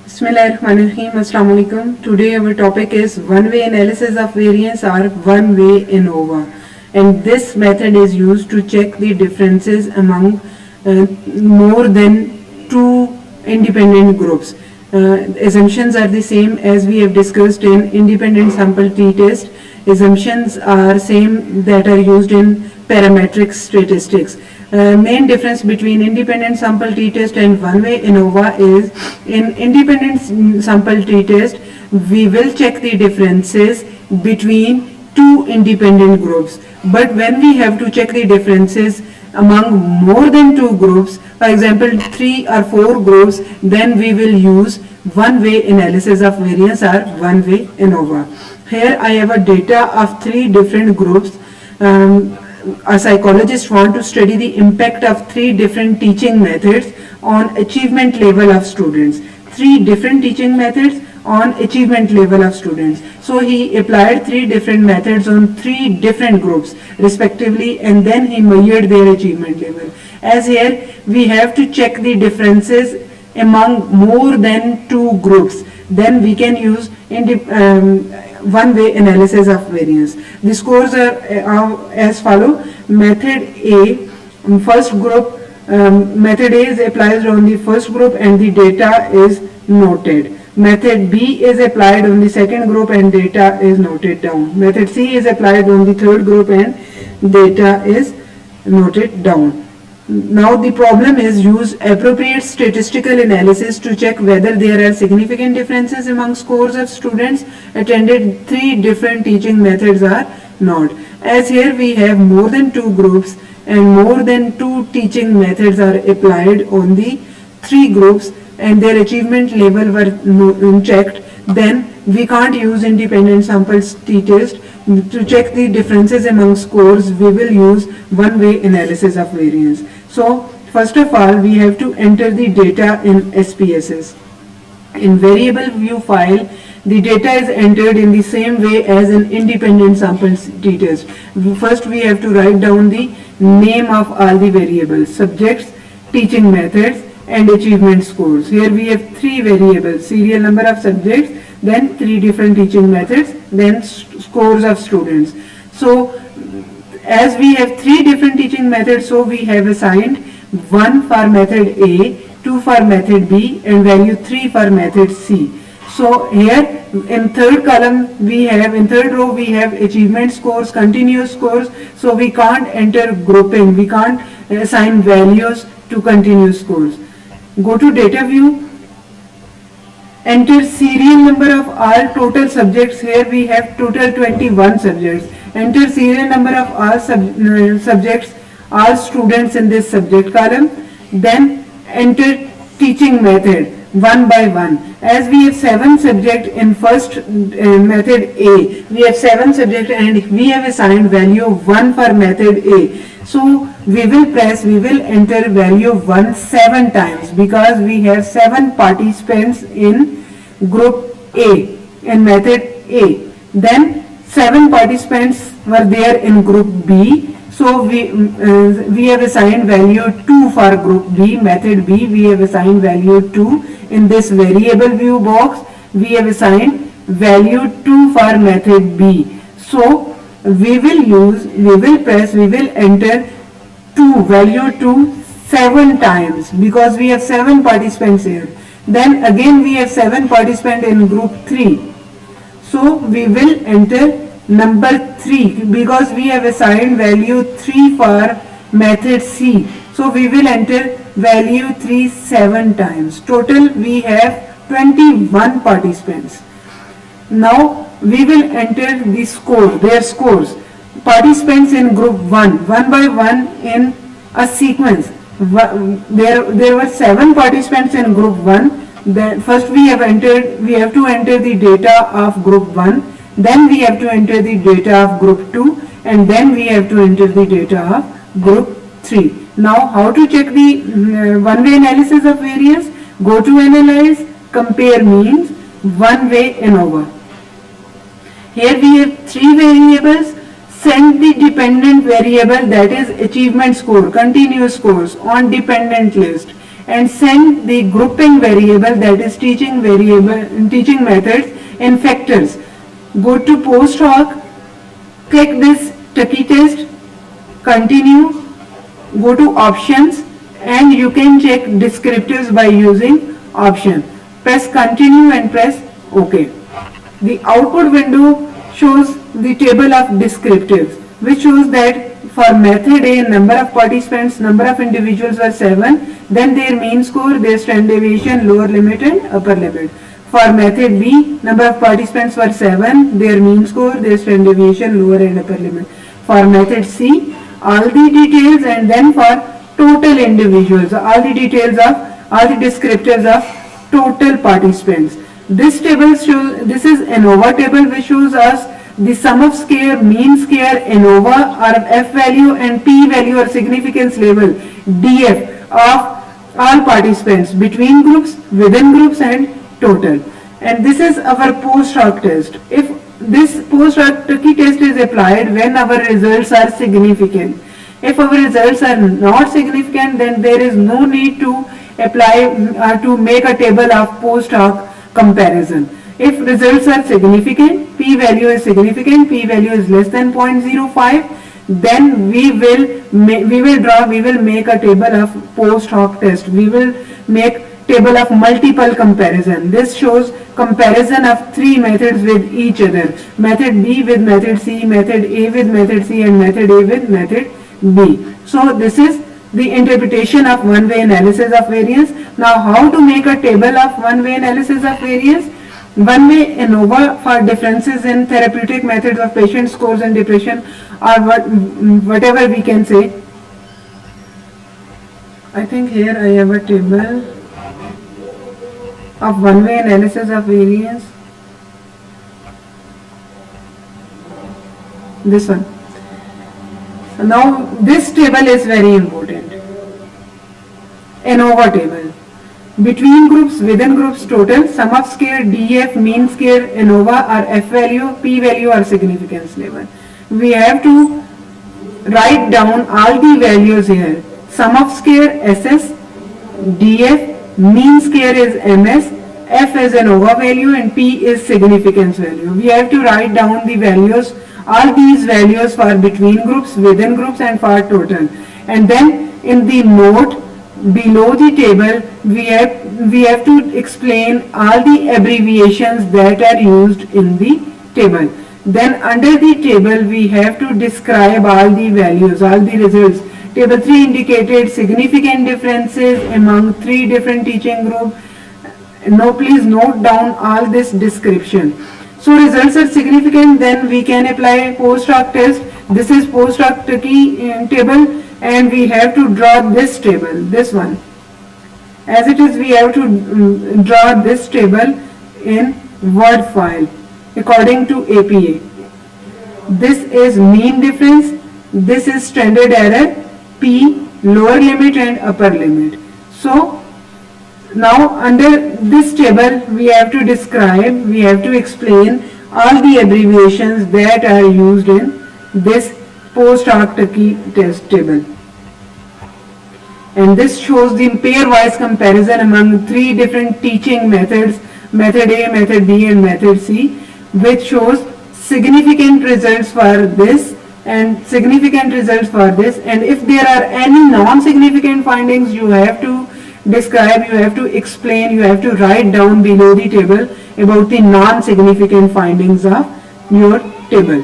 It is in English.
Bismillahirrahmanirrahim. Assalamu alaikum. Today our topic is one-way analysis of variance or one-way ANOVA, and this method is used to check the differences among more than two independent groups. Assumptions are the same as we have discussed in independent sample t-test. Assumptions are same that are used in parametric statistics. Main difference between independent sample t-test and one-way ANOVA is in independent sample t-test we will check the differences between two independent groups, but when we have to check the differences among more than two groups, for example 3 or 4 groups, then we will use one-way analysis of variance or one-way ANOVA. Here I have a data of 3 different groups. A psychologist wants to study the impact of 3 different teaching methods on achievement level of students. 3 different teaching methods on achievement level of students. So he applied 3 different methods on 3 different groups respectively, and then he measured their achievement level. As here we have to check the differences among more than 2 groups, then we can use one-way analysis of variance. The scores are as follow. Method A, first group, method A is applied on the first group and the data is noted. Method B is applied on the second group and data is noted down. Method C is applied on the third group and data is noted down. Now the problem is use appropriate statistical analysis to check whether there are significant differences among scores of students attended 3 different teaching methods or not. As here we have more than 2 groups and more than 2 teaching methods are applied on the 3 groups and their achievement level were checked, then we can't use independent samples t-test to check the differences among scores. We will use one-way analysis of variance. So first of all we have to enter the data in SPSS. In variable view file the data is entered in the same way as an independent sample t-test. First we have to write down the name of all the variables, subjects, teaching methods and achievement scores. Here we have 3 variables, serial number of subjects, then 3 different teaching methods, then scores of students. So as we have 3 different teaching methods, so we have assigned 1 for method A, 2 for method B and value 3 for method C. So here in third column we have, in third row we have achievement scores, continuous scores, so we can't enter grouping, we can't assign values to continuous scores. Go to data view, enter serial number of all total subjects. Here we have total 21 subjects. Enter serial number of all subjects, all students in this subject column. Then enter teaching method one by one. As we have 7 subjects in first method A, we have 7 subjects and we have assigned value 1 for method A. So we will enter value 1 7 times because we have 7 participants in group A, in method A. Then 7 participants were there in group B. So we have assigned value 2 for group B, method B. We have assigned value 2. In this variable view box, we have assigned value 2 for method B. So we will enter value 2 7 times because we have 7 participants here. Then again we have 7 participants in group 3. So we will enter number 3 because we have assigned value 3 for method C. So we will enter value 3 7 times. Total we have 21 participants. Now we will enter the score, their scores. Participants in group 1 by one in a sequence. There were 7 participants in group 1. Then first we have to enter the data of group 1, then we have to enter the data of group 2 and then we have to enter the data of group 3. Now how to check the one-way analysis of variance? Go to analyze, compare means, one-way ANOVA. Here we have 3 variables. Send the dependent variable, that is achievement score, continuous scores, on dependent list and send the grouping variable, that is teaching methods, in factors. Go to post hoc, click this Tucky test, continue, go to options, and you can check descriptives by using option. Press continue and press OK. The output window shows the table of descriptives, which shows that for method A, number of participants, number of individuals were 7, then their mean score, their standard deviation, lower limit and upper limit. For method B, number of participants were 7, their mean score, their standard deviation, lower and upper limit. For method C, all the details, and then for total individuals, all the details of, all the descriptors of total participants. This table shows, this is ANOVA table, which shows us the sum of square, mean square, ANOVA or F value and P value or significance level, DF, of all participants between groups, within groups and total. And this is our post hoc test. If this post hoc Tucky test is applied when our results are significant. If our results are not significant, then there is no need to apply to make a table of post hoc comparison. If results are significant, p value is significant, p value is less than 0.05, then we will make a table of post hoc test. We will make table of multiple comparison. This shows comparison of 3 methods with each other. Method B with method C, method A with method C, and method A with method B. So this is the interpretation of one-way analysis of variance. Now how to make a table of one-way analysis of variance? One-way ANOVA for differences in therapeutic methods of patient scores and depression, or whatever we can say. I think here I have a table of one-way analysis of variance. This one. Now this table is very important. ANOVA table. Between groups, within groups, total, sum of square, DF, mean square, ANOVA or F value, P value or significance level. We have to write down all the values here. Sum of square SS, DF, mean square is MS, F is ANOVA value and P is significance value. We have to write down the values, all these values for between groups, within groups and for total. And then in the note below the table, we have to explain all the abbreviations that are used in the table. Then under the table, we have to describe all the values, all the results. Table 3 indicated significant differences among 3 different teaching groups. Now please note down all this description. So results are significant, then we can apply post hoc test. This is post hoc Tucky table, and we have to draw this table, this one. As it is, we have to draw this table in Word file according to APA. This is mean difference, this is standard error, P, lower limit and upper limit. So now under this table we have to describe, we have to explain all the abbreviations that are used in this post hoc Tucky test table. And this shows the pairwise comparison among 3 different teaching methods, method A, method B and method C, which shows significant results for this and significant results for this. And if there are any non-significant findings, you have to describe, you have to explain, you have to write down below the table about the non-significant findings of your table.